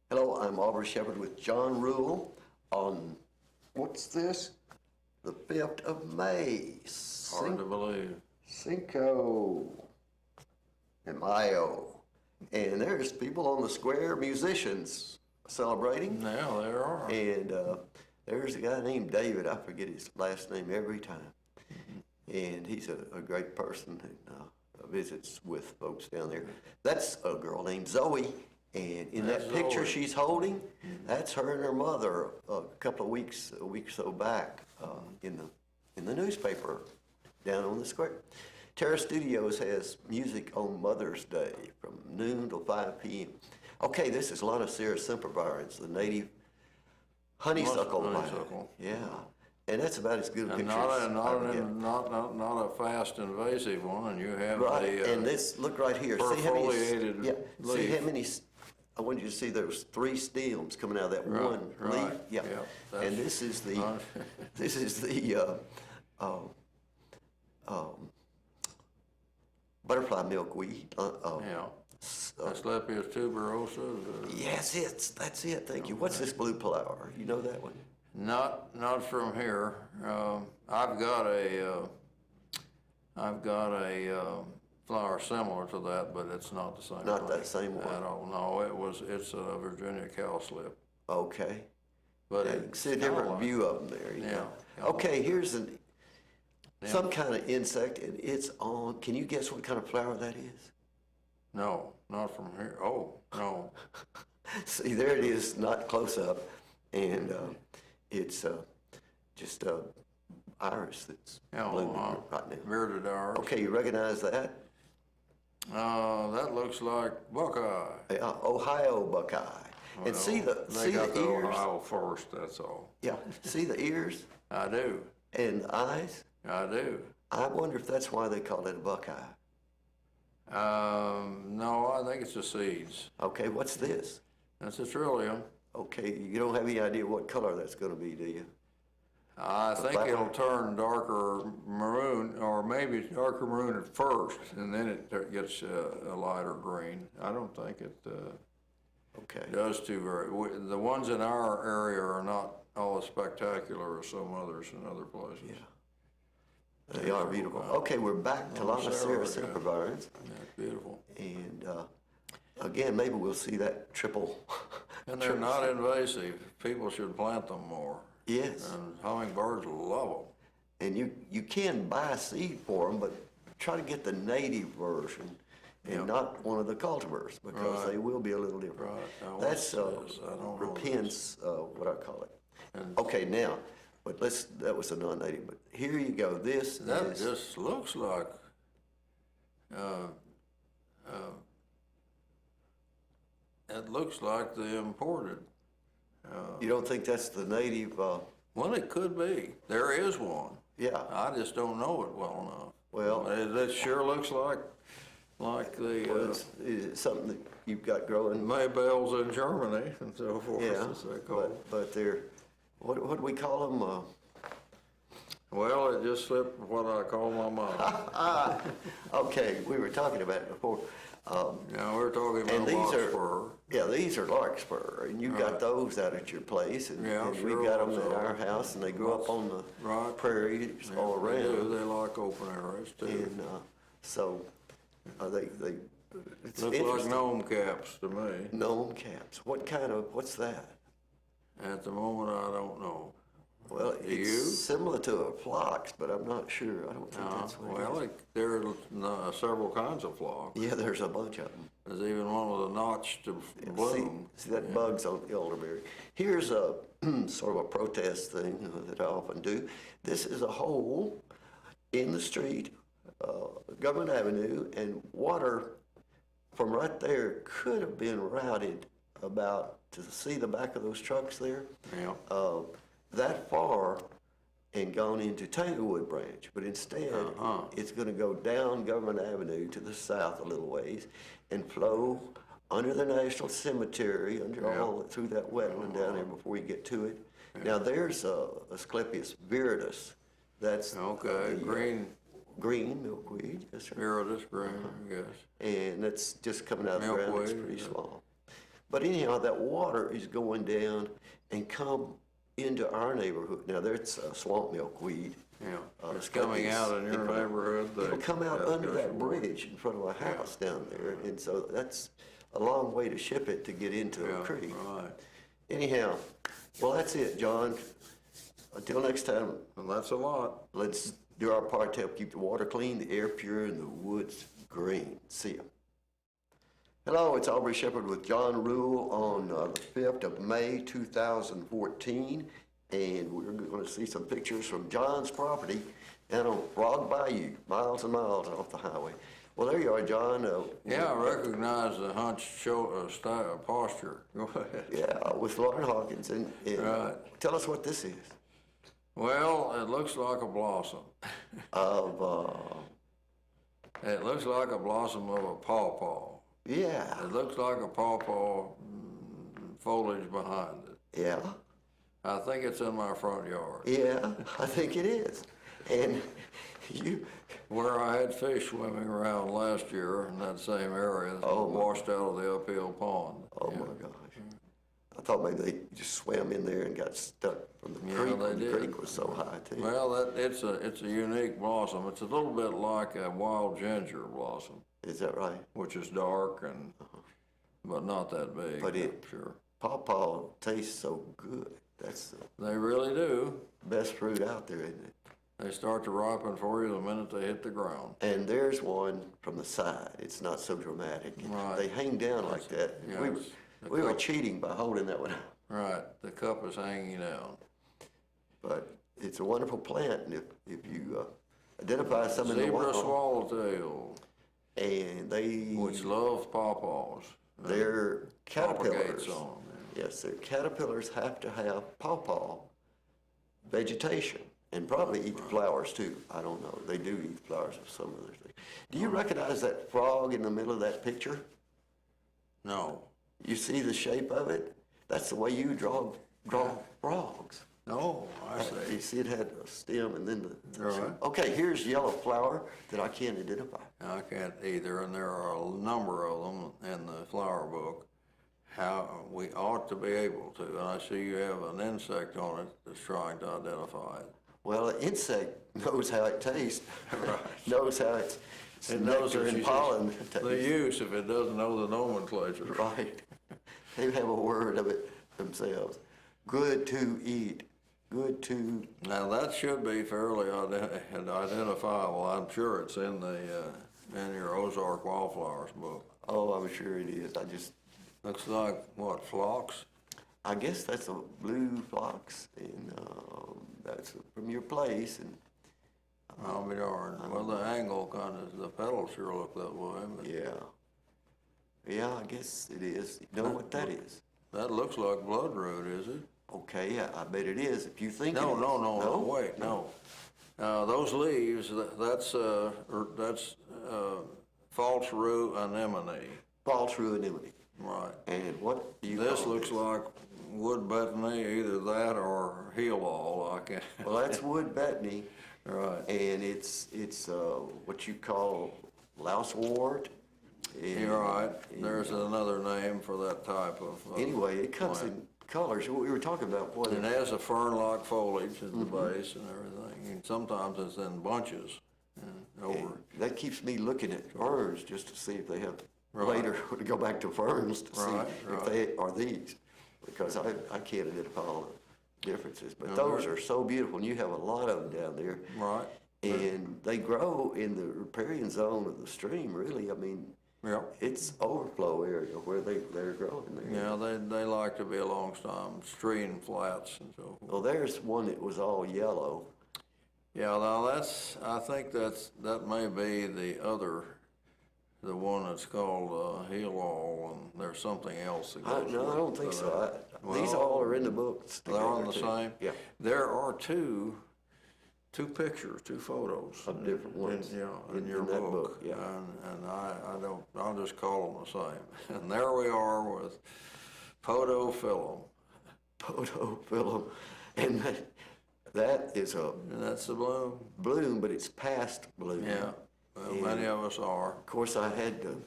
Hello, I'm Aubrey Shepherd with John Rule on, what's this? The 5th of May. Hard to believe. Cinco de Mayo. And there's people on the square, musicians celebrating. Yeah, there are. And there's a guy named David, I forget his last name every time. And he's a great person and visits with folks down there. That's a girl named Zoe. And in that picture she's holding, that's her and her mother a couple of weeks, a week or so back in the newspaper down on the square. Terra Studios has music on Mother's Day from noon till 5 p.m. Okay, this is Lonicera sempervirens, the native honeysuckle vine. Yeah, and that's about as good a picture as I can get. Not a fast invasive one, and you have and this, look right here. perfoliated leaf. See how many, I want you to see there's 3 stems coming out of that one leaf. Yeah, and this is the, this is the butterfly milkweed. Asclepias tuberosa. Yes, that's it. Thank you. What's this blue flower? You know that one? Not from here. I've got a flower similar to that, but it's not the same. Not that same one. I don't know. It's a Virginia cowslip. Okay. But you can see a different view of them there. Yeah. Okay, here's some kind of insect, and it's on. Can you guess what kind of flower that is? No, not from here. Oh, no. See, there it is, not close up, and it's just iris that's blooming right now. Bearded iris. Okay, you recognize that? That looks like buckeye. Ohio buckeye. Well, and see the ears. Ohio first. That's all. Yeah, see the ears I do. and the eyes. I do. I wonder if that's why they call it a buckeye. No, I think it's the seeds. Okay, what's this? That's a trillium. Okay, you don't have any idea what color that's going to be, do you? I think it'll turn darker maroon, or maybe darker maroon at first, and then it gets a lighter green. I don't think it does too very. The ones in our area are not all as spectacular as some others in other places. Yeah. They are beautiful. Okay, we're back to Lonicera sempervirens. That's beautiful. And again, maybe we'll see that triple. And they're not invasive. People should plant them more. Yes. And hummingbirds love them. And you can buy seed for them, but try to get the native version and not one of the cultivars, because they will be a little different. Right. Now, That's Repens, what I call it. Okay, now, but that was a non-native, but here you go. That just looks like it looks like the imported. You don't think that's the native? Well, it could be. There is one. Yeah. I just don't know it well enough. Well, it sure looks like the is it something that you've got growing? Maybells in Germany and so forth. Yeah, as they call but they're, what do we call them? Well, it just slipped what I call my mom. Okay, we were talking about it before. Yeah, we're talking about larkspur. Yeah, these are larkspur, and you've got those out at your place, and we got them at our house, and they grow up on the prairies all around. They like open areas too. And so they it's look like gnome caps to me. Gnome caps. What's that? At the moment, I don't know. Well, it's similar to a phlox, but I'm not sure. I don't think that's what it is. There are several kinds of phlox. Yeah, there's a bunch of them. There's even one with a notch to bloom. See that bug's on the elderberry. Here's a sort of a protest thing that I often do. This is a hole in the street, Government Avenue, and water from right there could have been routed about to see the back of those trucks there. Yeah. That far and gone into Tanglewood Branch, but instead it's going to go down Government Avenue to the south a little ways and flow under the National Cemetery, all through that wetland down there before you get to it. Yeah. Now there's Asclepias viridis. That's green milkweed. Yes, sir. Viridis green, yes. And that's just coming out of the ground. It's pretty small. But anyhow, that water is going down and come into our neighborhood. Now, there's swamp milkweed. Yeah, it's coming out in your neighborhood. It'll come out under that bridge in front of my house down there, and so that's a long way to ship it to get into a creek. Right. Anyhow, well, that's it, John. Until next time, And that's a lot. let's do our part to help keep the water clean, the air pure, and the woods green. See ya. Hello, it's Aubrey Shepherd with John Rule on the 5th of May, 2014. And we're going to see some pictures from John's property down on Frog Bayou, miles and miles off the highway. Well, there you are, John. Yeah, I recognize the hunched style, posture. Go ahead. Yeah, with Lauren Hawkins. And Right. Tell us what this is. Well, it looks like a blossom. It looks like a blossom of a pawpaw. Yeah. It looks like a pawpaw foliage behind it. Yeah. I think it's in my front yard. Yeah, I think it is. And you, Where I had fish swimming around last year in that same area, washed out of the uphill pond. oh my gosh. I thought maybe they just swam in there and got stuck from the Yeah, creek. they when the did. creek was so high too. Well, it's a unique blossom. It's a little bit like a wild ginger blossom, Is that right? which is dark and, but not that big. But I'm sure. Pawpaw tastes so good. That's the They really do. best fruit out there, isn't it? They start to ripen for you the minute they hit the ground. And there's one from the side. It's not so dramatic. Right. They hang down like that. yeah, We were cheating by holding that one up. Right, the cup is hanging down. But it's a wonderful plant, and if you identify some in the Zebra wild, swallowtail, and which love pawpaws. they're caterpillars. Propagates on them. Yes, their caterpillars have to have pawpaw vegetation, and probably eat the flowers too. I don't know. They do eat flowers of some other thing. Do you recognize that frog in the middle of that picture? No. You see the shape of it? That's the way you draw frogs. No, I see. You see it had a stem and then the Right. Okay, here's yellow flower that I can't identify. I can't either, and there are a number of them in the flower book. How we ought to be able to, and I see you have an insect on it that's trying to identify it. Well, an insect knows how it tastes, knows how it's It knows nectar that and you pollen the tastes. use if it doesn't know the nomenclature. Right. They have a word of it themselves. Good to eat. Good to, Now that should be fairly identifiable. I'm sure it's in the in your Ozark Wildflowers book. oh, I'm sure it is. Looks like what, phlox? I guess that's a blue phlox, and that's from your place, and I'll be darned. Well, the angle kind of, the petals sure look that way, but yeah, I guess it is. You know what that is? that looks like bloodroot, is it? Okay, yeah, I bet it is. If you think No, it is. no, wait, no. Those leaves, that's false rue anemone. False rue anemone. Right. And what do you This call looks like wood betony, either that or heel all. I can't. Well, that's wood betony, Right. and it's what you call lousewort. And- You're right. and, There's another name for that type of. Anyway, it comes plant. in colors. We were talking about what. It has a fern-like foliage at the base and everything, and sometimes it's in bunches over. And that keeps me looking at ferns just to see if they have, Right. later, to go back to ferns to see Right, if right. they are these, because I can't identify all the differences. But No, those they're- are so beautiful, and you have a lot of them down there. Right. And they grow in the riparian zone of the stream, really. I mean, Yeah. it's overflow area where they're growing there. Yeah, they like to be along some stream flats and so forth. Well, there's one that was all yellow. Yeah, now I think that may be the one that's called heel all, and there's something else that goes No, I with don't think it. so. These Well, all are in the books. They're on the together, too. same? Yeah. There are two pictures, two photos. Of different ones Yeah, in in your that book. book, yeah. And I'll just call them the same. And there we are with podophyllum. Podophyllum, and that is a And that's the bloom? bloom, but it's past bloom. Yeah, well, And- many of us are. Of course, I had to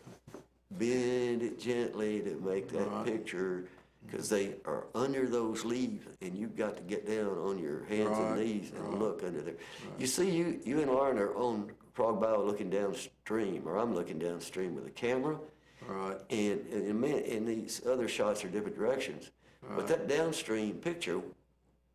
bend it gently to make that picture, because they are under those leaves, and you've got to get down on your hands and knees and look under there. You see, you and Lauren are on Frog Bow looking downstream, or I'm looking downstream with a camera. Right. And these other shots are different directions. But that downstream picture,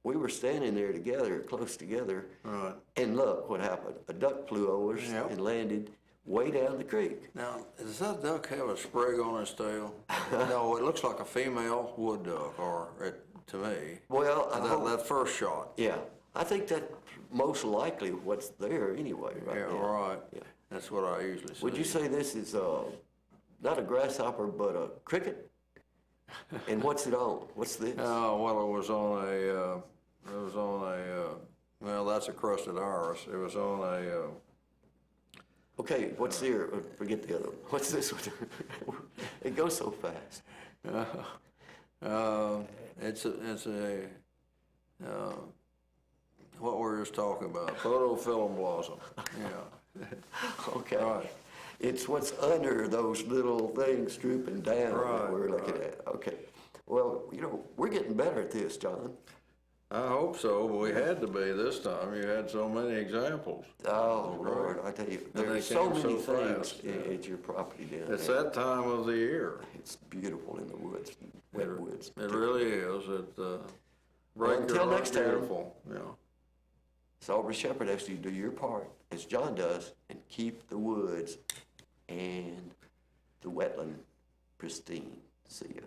we were standing there together, close together. Right. And look what happened. A duck flew over us and landed way down the creek. Now, does that duck have a sprig on its tail? No, it looks like a female wood duck, to me. Well, that first shot. Yeah, I think that's most likely what's there anyway, right now. Right. Yeah. That's what I usually say. Would you say this is not a grasshopper, but a cricket? And what's it on? What's this? Oh, well, it was on well, that's a crusted iris. It was on a, Okay, what's here? Forget the other one. What's this one? It goes so fast. it's a, what we were just talking about, photophyllum blossom, yeah. Okay. Right. It's what's under those little things drooping down that we're looking at. Okay. Well, we're getting better at this, John. I hope so, but we had to be this time. You had so many examples. Oh, Lord, I tell you, there's so many things at your property down there. It's that time of the year. It's beautiful in the woods, wet woods. It really is. Until next time. Beautiful, yeah. So Aubrey Shepherd asks you to do your part, as John does, and keep the woods and the wetland pristine. See ya.